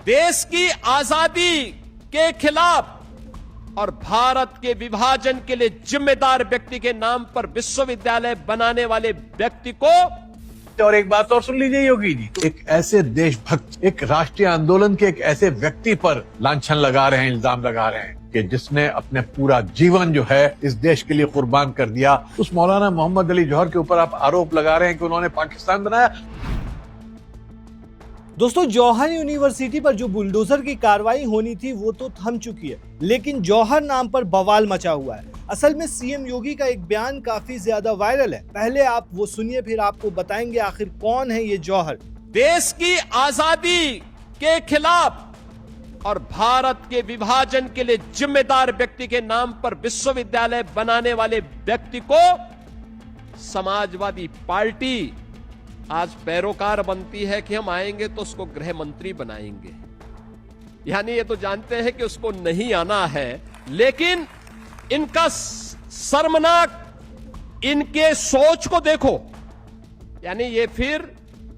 देश की आजादी के खिलाफ और भारत के विभाजन के लिए जिम्मेदार व्यक्ति के नाम पर विश्वविद्यालय बनाने वाले व्यक्ति को। और एक बात और सुन लीजिए योगी जी, एक ऐसे देशभक्त, एक राष्ट्रीय आंदोलन के एक ऐसे व्यक्ति पर लांछन लगा रहे हैं, इल्जाम लगा रहे हैं कि जिसने अपने पूरा जीवन जो है इस देश के लिए कुर्बान कर दिया। उस मौलाना मोहम्मद अली जौहर के ऊपर आप आरोप लगा रहे हैं कि उन्होंने पाकिस्तान बनाया। दोस्तों, जौहर यूनिवर्सिटी पर जो बुलडोजर की कार्रवाई होनी थी वो तो थम चुकी है, लेकिन जौहर नाम पर बवाल मचा हुआ है। असल में सीएम योगी का एक बयान काफी ज्यादा वायरल है। पहले आप वो सुनिए, फिर आपको बताएंगे आखिर कौन है ये जौहर। देश की आजादी के खिलाफ और भारत के विभाजन के लिए जिम्मेदार व्यक्ति के नाम पर विश्वविद्यालय बनाने वाले व्यक्ति को समाजवादी पार्टी आज पैरोकार बनती है कि हम आएंगे तो उसको गृह मंत्री बनाएंगे। यानी ये तो जानते हैं कि उसको नहीं आना है, लेकिन इनका शर्मनाक, इनके सोच को देखो, यानी ये फिर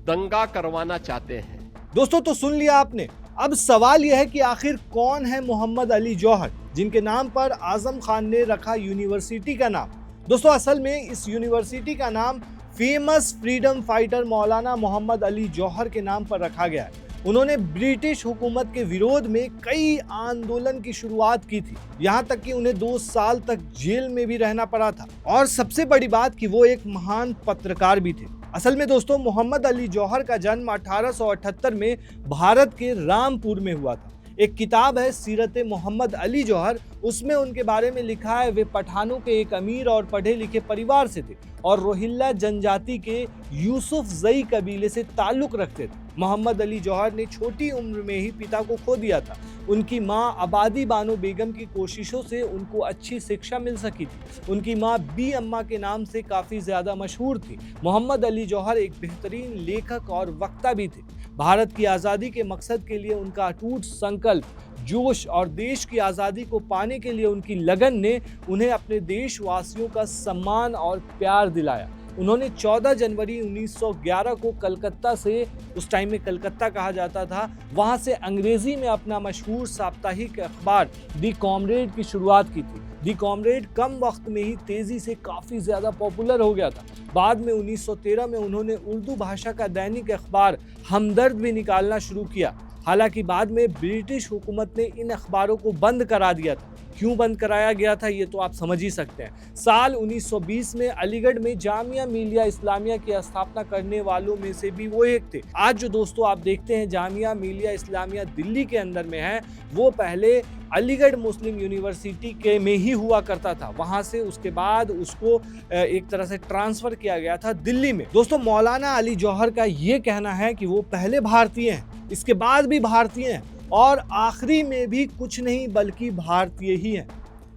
दंगा करवाना चाहते हैं। दोस्तों, तो सुन लिया आपने। अब सवाल यह है कि आखिर कौन है मोहम्मद अली जौहर, जिनके नाम पर आजम खान ने रखा यूनिवर्सिटी का नाम। दोस्तों, असल में इस यूनिवर्सिटी का नाम फेमस फ्रीडम फाइटर मौलाना मोहम्मद अली जौहर के नाम पर रखा गया है। उन्होंने ब्रिटिश हुकूमत के विरोध में कई आंदोलन की शुरुआत की थी, यहाँ तक कि उन्हें 2 साल तक जेल में भी रहना पड़ा था। और सबसे बड़ी बात कि वो एक महान पत्रकार भी थे। असल में दोस्तों, मोहम्मद अली जौहर का जन्म 1878 में भारत के रामपुर में हुआ था। एक किताब है सीरत मोहम्मद अली जौहर, उसमें उनके बारे में लिखा है वे पठानों के एक अमीर और पढ़े लिखे परिवार से थे और रोहिल्ला जनजाति के यूसुफ जई कबीले से ताल्लुक रखते थे। मोहम्मद अली जौहर ने छोटी उम्र में ही पिता को खो दिया था। उनकी मां आबादी बानो बेगम की कोशिशों से उनको अच्छी शिक्षा मिल सकी थी। उनकी मां बी अम्मा के नाम से काफ़ी ज़्यादा मशहूर थी। मोहम्मद अली जौहर एक बेहतरीन लेखक और वक्ता भी थे। भारत की आज़ादी के मकसद के लिए उनका अटूट संकल्प, जोश और देश की आज़ादी को पाने के लिए उनकी लगन ने उन्हें अपने देशवासियों का सम्मान और प्यार दिलाया। उन्होंने 14 जनवरी 1911 को कलकत्ता से, उस टाइम में कलकत्ता कहा जाता था, वहां से अंग्रेजी में अपना मशहूर साप्ताहिक अखबार दी कॉमरेड की शुरुआत की थी। दी कॉमरेड कम वक्त में ही तेजी से काफ़ी ज़्यादा पॉपुलर हो गया था। बाद में 1913 में उन्होंने उर्दू भाषा का दैनिक अखबार हमदर्द भी निकालना शुरू किया। हालांकि बाद में ब्रिटिश हुकूमत ने इन अखबारों को बंद करा दिया था। क्यों बंद कराया गया था ये तो आप समझ ही सकते हैं। साल 1920 में अलीगढ़ में जामिया मिलिया इस्लामिया की स्थापना करने वालों में से भी वो एक थे। आज जो दोस्तों आप देखते हैं जामिया मिलिया इस्लामिया दिल्ली के अंदर में है, वो पहले अलीगढ़ मुस्लिम यूनिवर्सिटी के में ही हुआ करता था। वहां से उसके बाद उसको एक तरह से ट्रांसफर किया गया था दिल्ली में। दोस्तों, मौलाना अली जौहर का ये कहना है कि वो पहले भारतीय हैं, इसके बाद भी भारतीय हैं और आखिरी में भी कुछ नहीं बल्कि भारतीय ही हैं।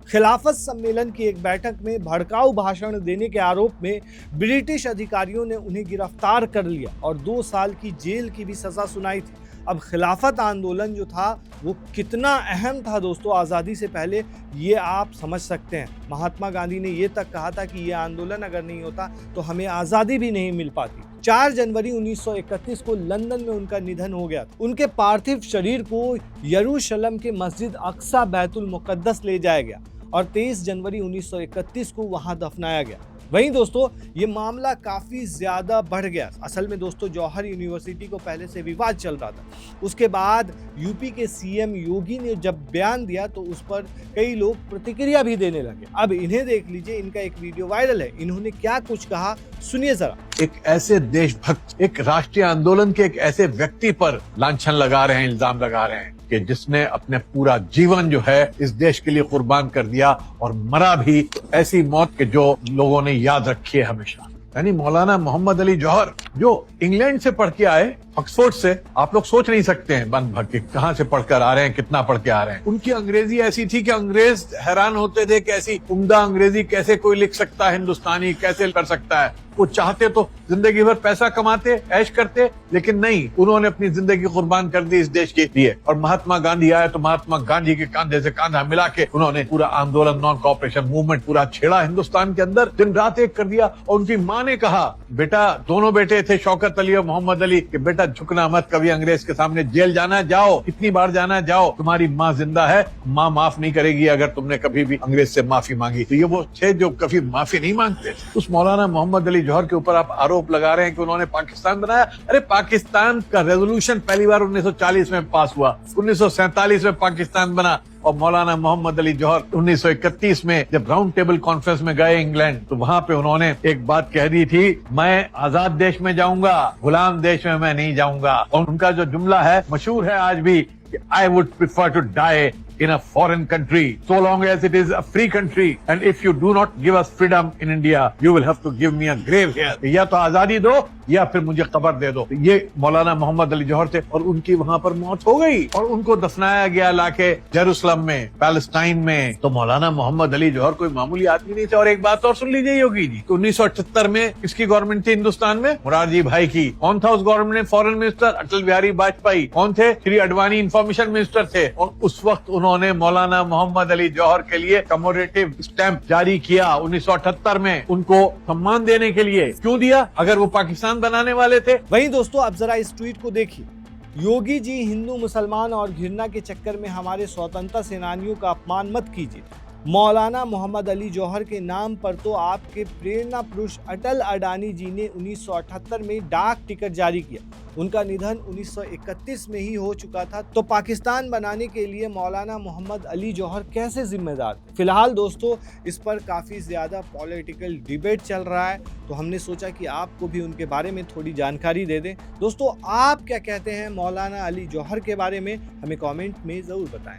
खिलाफत सम्मेलन की एक बैठक में भड़काऊ भाषण देने के आरोप में ब्रिटिश अधिकारियों ने उन्हें गिरफ्तार कर लिया और 2 साल की जेल की भी सजा सुनाई थी। अब खिलाफत आंदोलन जो था वो कितना अहम था दोस्तों आज़ादी से पहले, ये आप समझ सकते हैं। महात्मा गांधी ने ये तक कहा था कि ये आंदोलन अगर नहीं होता तो हमें आज़ादी भी नहीं मिल पाती। 4 जनवरी 1931 को लंदन में उनका निधन हो गया था। उनके पार्थिव शरीर को यरूशलेम के मस्जिद अक्सा बैतुल मुकद्दस ले जाया गया और 23 जनवरी 1931 को वहां दफनाया गया। वहीं दोस्तों, ये मामला काफ़ी ज़्यादा बढ़ गया। असल में दोस्तों, जौहर यूनिवर्सिटी को पहले से विवाद चल रहा था। उसके बाद यूपी के सीएम योगी ने जब बयान दिया तो उस पर कई लोग प्रतिक्रिया भी देने लगे। अब इन्हें देख लीजिए, इनका एक वीडियो वायरल है। इन्होंने क्या कुछ कहा, सुनिए जरा। एक ऐसे देशभक्त, एक राष्ट्रीय आंदोलन के एक ऐसे व्यक्ति पर लांछन लगा रहे हैं, इल्जाम लगा रहे हैं कि जिसने अपने पूरा जीवन जो है इस देश के लिए कुर्बान कर दिया और मरा भी ऐसी मौत के जो लोगों ने याद रखी है हमेशा। यानी मौलाना मोहम्मद अली जौहर जो इंग्लैंड से पढ़ के आए, ऑक्सफोर्ड से, आप लोग सोच नहीं सकते हैं बन भग के कहां से पढ़कर आ रहे हैं, कितना पढ़ के आ रहे हैं। उनकी अंग्रेजी ऐसी थी कि अंग्रेज हैरान होते थे कि ऐसी उम्दा अंग्रेजी कैसे कोई लिख सकता है, हिंदुस्तानी कैसे कर सकता है। वो चाहते तो जिंदगी भर पैसा कमाते, ऐश करते, लेकिन नहीं, उन्होंने अपनी जिंदगी कुर्बान कर दी इस देश के लिए। और महात्मा गांधी आए तो महात्मा गांधी के कंधे से कंधा मिला के उन्होंने पूरा आंदोलन, नॉन कॉपरेशन मूवमेंट पूरा छेड़ा हिंदुस्तान के अंदर, दिन रात एक कर दिया। और उनकी माँ ने कहा, बेटा, दोनों बेटे थे शौकत अली और मोहम्मद अली, कि बेटा झुकना मत, कभी अंग्रेज के सामने जेल जाना जाओ, इतनी बार जाना जाओ, तुम्हारी माँ जिंदा है, माँ माफ नहीं करेगी अगर तुमने कभी भी अंग्रेज से माफी मांगी। तो ये वो थे जो कभी माफी नहीं मांगते। उस मौलाना मोहम्मद अली जौहर के ऊपर आप आरोप लगा रहे हैं कि उन्होंने पाकिस्तान बनाया। अरे पाकिस्तान का रेजोल्यूशन पहली बार 1940 में पास हुआ, 1947 में पाकिस्तान बना, और मौलाना मोहम्मद अली जौहर 1931 में जब राउंड टेबल कॉन्फ्रेंस में गए इंग्लैंड, तो वहां पे उन्होंने एक बात कह दी थी, मैं आजाद देश में जाऊंगा, गुलाम देश में मैं नहीं जाऊंगा। और उनका जो जुमला है मशहूर है आज भी, I would prefer to die in a foreign country so long as it is a free country, and if you do not give us freedom in India, you will have to give me a grave here. या तो आजादी दो या फिर मुझे कब्र दे दो। ये मौलाना मोहम्मद अली जौहर थे, और उनकी वहां पर मौत हो गई और उनको दफनाया गया लाके जेरूसलम में, पैलेस्टाइन में। तो मौलाना मोहम्मद अली जौहर कोई मामूली आदमी नहीं थे। और एक बात और सुन लीजिए योगी जी, 1978 में किसकी गवर्नमेंट थी हिंदुस्तान में? मुरारजी भाई की। कौन था उस गवर्नमेंट में फॉरेन मिनिस्टर? अटल बिहारी वाजपेयी। कौन थे? श्री अडवाणी इंफॉर्मेशन मिनिस्टर थे। और उस वक्त उन्होंने मौलाना मोहम्मद अली जौहर के लिए कमोडेटिव स्टैंप जारी किया 1978 में, उनको सम्मान देने के लिए। क्यों दिया? अगर वो पाकिस्तान बनाने वाले थे। वहीं दोस्तों, अब जरा इस ट्वीट को देखिए। योगी जी, हिंदू मुसलमान और घृणा के चक्कर में हमारे स्वतंत्रता सेनानियों का अपमान मत कीजिए। मौलाना मोहम्मद अली जौहर के नाम पर तो आपके प्रेरणा पुरुष अटल अडानी जी ने 1978 में डाक टिकट जारी किया। उनका निधन 1931 में ही हो चुका था, तो पाकिस्तान बनाने के लिए मौलाना मोहम्मद अली जौहर कैसे जिम्मेदार थे? फिलहाल दोस्तों, इस पर काफ़ी ज़्यादा पॉलिटिकल डिबेट चल रहा है, तो हमने सोचा कि आपको भी उनके बारे में थोड़ी जानकारी दे दें। दोस्तों, आप क्या कहते हैं मौलाना अली जौहर के बारे में? हमें कमेंट में ज़रूर बताएं।